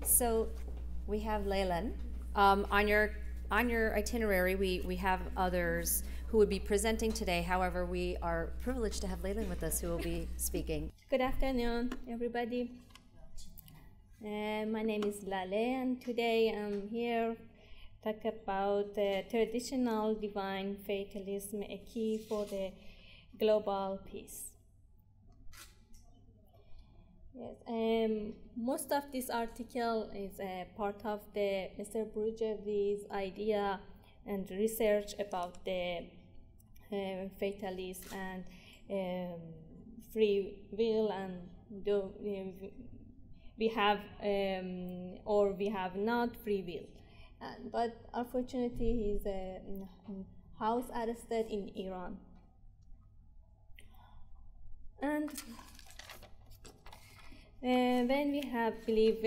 So we have Laleh. On your itinerary, we have others who would be presenting today. However, we are privileged to have Laleh with us, who will be speaking. Good afternoon, everybody. My name is Laleh, and today I'm here to talk about traditional divine fatalism, a key for the global peace. Yes, most of this article is part of the Mr. Boroujerdi's idea and research about the fatalism and free will, and we have or we have not free will. But unfortunately, he's house arrested in Iran. And when we believe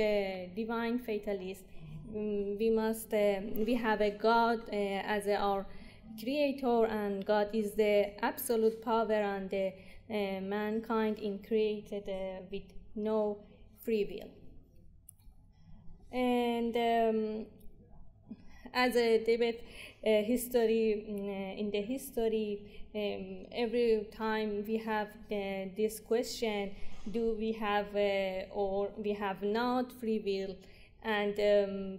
divine fatalist, we have a God as our creator, and God is the absolute power, and the mankind is created with no free will. And as a debate history, in the history, every time we have this question, do we have or we have not free will? And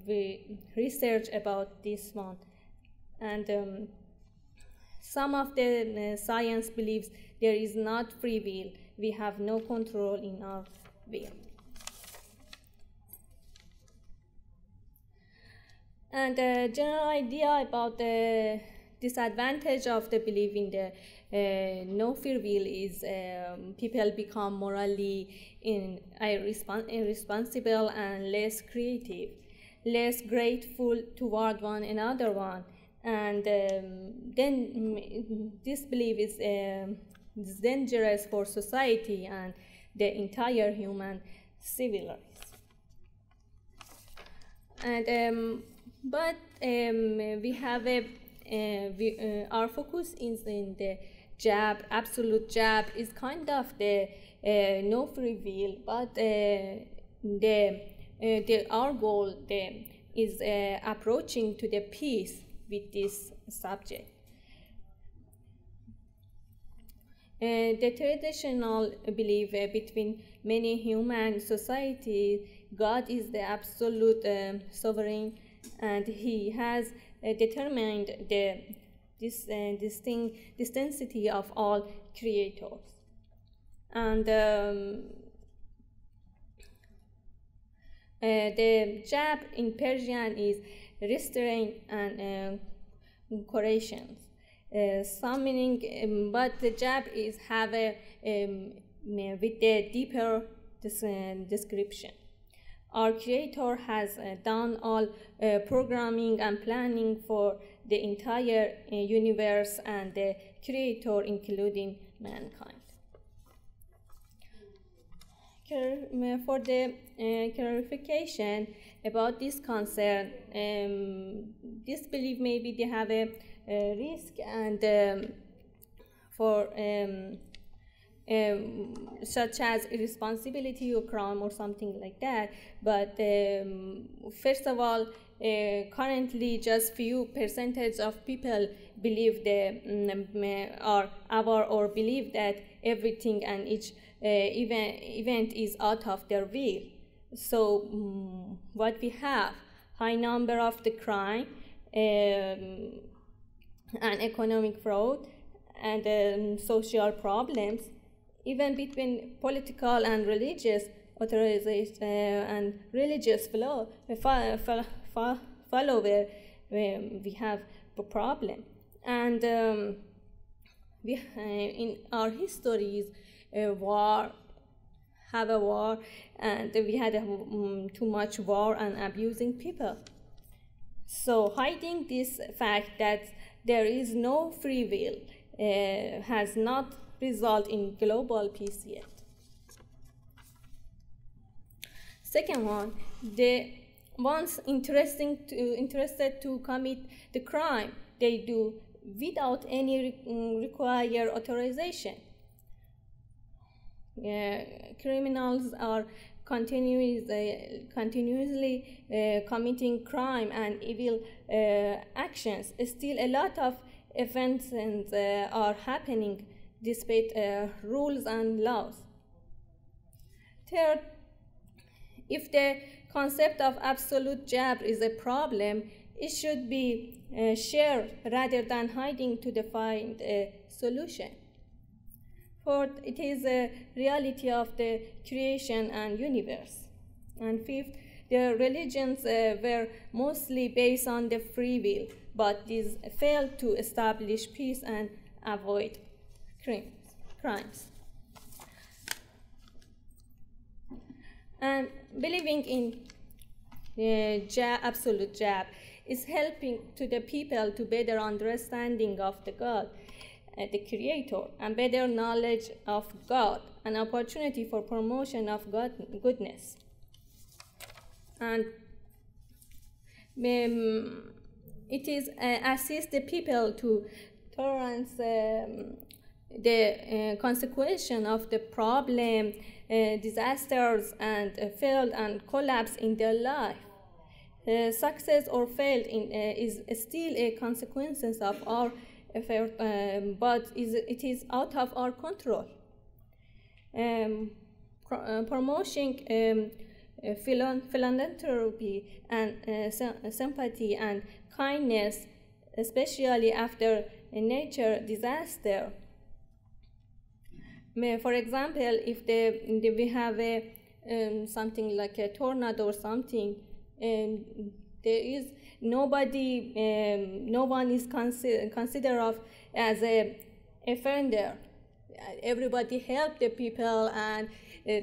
we research about this one. And some of the science believes there is not free will. We have no control in our will. And the general idea about the disadvantage of the belief in the no free will is people become morally irresponsible and less creative, less grateful toward one another one. And then this belief is dangerous for society and the entire human civilization. And but we have our focus is in the jab. Absolute jab is kind of the no free will, but our goal is approaching to the peace with this subject. The traditional belief between many human societies, God is the absolute sovereign, and He has determined this distinctity of all creators. And the jab in Persian is restraint and corrections. Some meaning, but the jab is have a with a deeper description. Our Creator has done all programming and planning for the entire universe and the Creator, including mankind. For the clarification about this concern, this belief maybe they have a risk, and for such as irresponsibility or crime or something like that. But first of all, currently just few percentage of people believe or believe that everything and each event is out of their will. So what we have, high number of the crime and economic fraud and social problems, even between political and religious authorities and religious follower, we have a problem. And we in our histories, have a war, and we had too much war and abusing people. So hiding this fact that there is no free will has not resulted in global peace yet. Second one, the once interested to commit the crime, they do without any required authorization. Criminals are continuously committing crime and evil actions. Still, a lot of events are happening despite rules and laws. Third, if the concept of absolute jabr is a problem, it should be shared rather than hiding to find a solution. Fourth, it is a reality of the creation and universe. And fifth, the religions were mostly based on the free will, but these failed to establish peace and avoid crimes. And believing in absolute jabr is helping to the people to better understanding of the God, the Creator, and better knowledge of God, an opportunity for promotion of goodness. And it is assist the people to tolerance the consequences of the problem, disasters, and failed and collapse in their life. Success or failed is still a consequences of our effort, but it is out of our control. Promoting philanthropy and sympathy and kindness, especially after a nature disaster. For example, if we have something like a tornado or something, there is nobody, no one is considered of as a offender. Everybody help the people and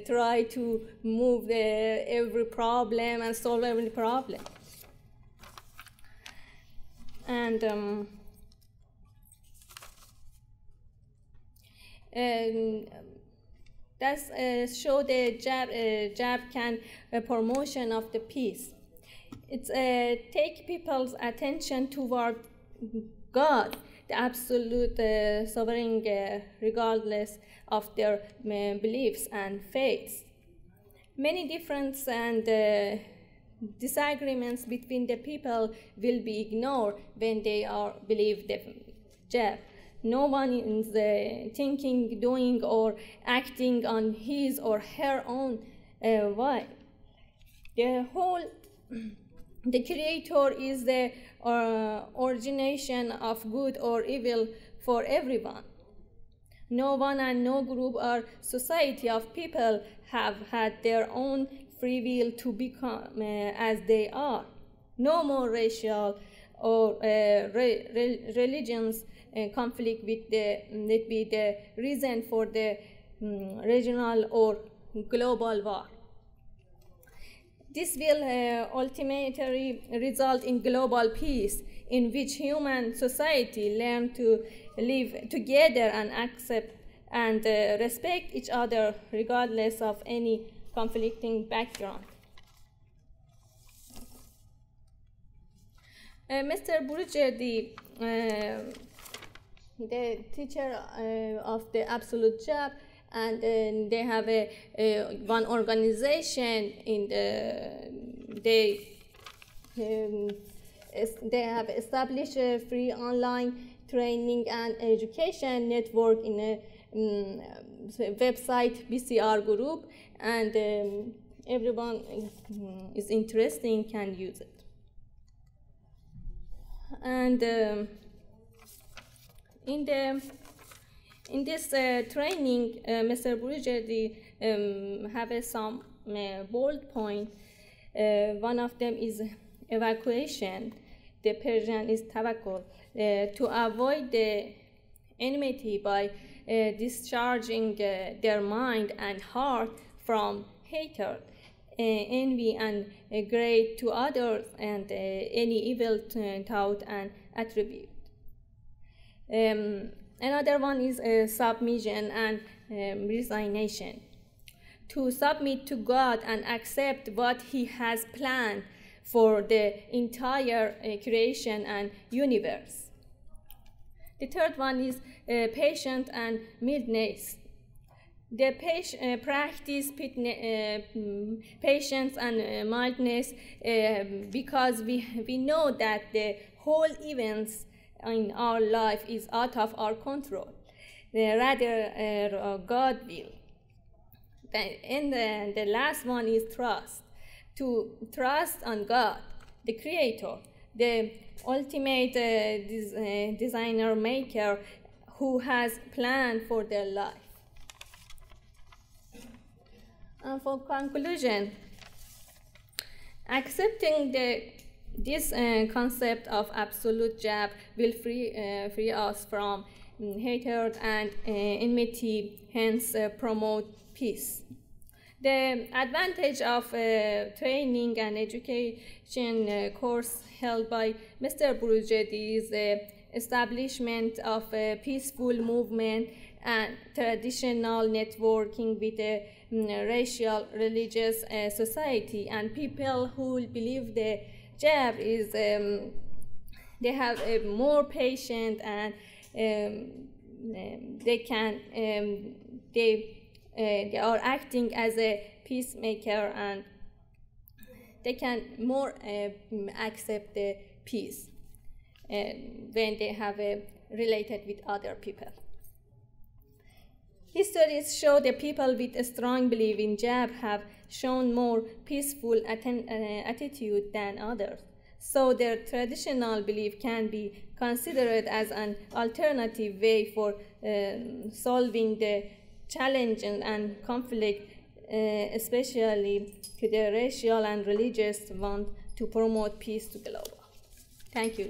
try to move every problem and solve every problem. And that's show the jab can promotion of the peace. It's take people's attention toward God, the absolute sovereign, regardless of their beliefs and faiths. Many differences and disagreements between the people will be ignored when they are believe the jab. No one is thinking, doing, or acting on his or her own way. The Creator is the origination of good or evil for everyone. No one and no group or society of people have had their own free will to become as they are. No more racial or religions conflict with be the reason for the regional or global war. This will ultimately result in global peace, in which human society learn to live together and accept and respect each other regardless of any conflicting background. Mr. Boroujerdi, the teacher of the absolute jab, and they have one organization in they have established a free online training and education network in a website BCR group, and everyone is interested can use it. And in this training, Mr. Boroujerdi have some bold points. One of them is evacuation. The Persian is tawakkul, to avoid the enmity by discharging their mind and heart from hatred, envy, and greed to others, and any evil thought and attribute. Another one is submission and resignation. To submit to God and accept what He has planned for the entire creation and universe. The third one is patience and mildness. The practice patience and mildness because we know that the whole events in our life is out of our control. Rather, God will. And the last one is trust. To trust on God, the Creator, the ultimate designer maker who has planned for their life. And for conclusion, accepting this concept of absolute jab will free us from hatred and enmity, hence promote peace. The advantage of training and education course held by Mr. Boroujerdi is the establishment of a peaceful movement and traditional networking with a racial, religious society, and people who believe the jab is they have a more patient and they can they are acting as a peacemaker and they can more accept the peace when they have related with other people. Histories show that people with a strong belief in jab have shown more peaceful attitude than others. So their traditional belief can be considered as an alternative way for solving the challenge and conflict, especially to the racial and religious want to promote peace to the global. Thank you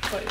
for